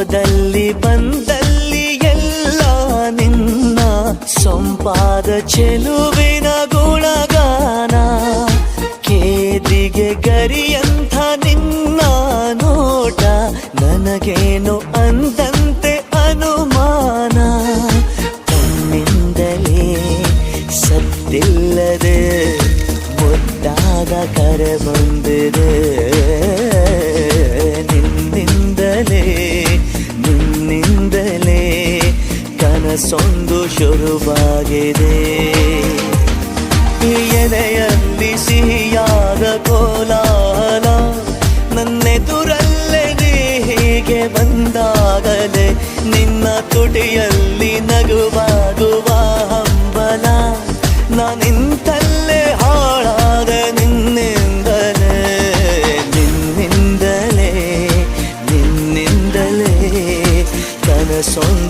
ಹೋದಲ್ಲಿ ಬಂದಲ್ಲಿ ಎಲ್ಲ ನಿನ್ನ ಸೊಂಪಾದ ಚೆಲುವಿನ ಗುಣಗಾನ. ಕೇದಿಗೆ ಗರಿಯಂಥ ನಿನ್ನ ನೋಟ ನನಗೇನು ಅಂದಂತೆ ಅನುಮಾನ. ತನ್ನಿಂದಲೇ ಸದ್ದಿಲ್ಲದೆ ಮುದ್ದಾದ ಕರೆ ಬಂದಿದೆ. ನಿನ್ನಿಂದಲೇ ಕನಸೊಂದು ಶುರುವಾಗಿದೆ. ಎದೆಯಲ್ಲಿ ಸಿಹಿಯಾದ ಕೋಲಾಹಲ ನನ್ನೆದುರಲ್ಲೇ ನೀ ಹೀಗೆ ಬಂದಾಗಲೇ ನಿನ್ನ ತುಟಿಯಲ್ಲಿ ನಗುವಾಗುವ ಹಂಬಲ. ನಾನಿಂತಲ್ಲೇ ಹಾಳಾದ ನಿನ್ನಿಂದಲೇ ಕನಸೊಂದು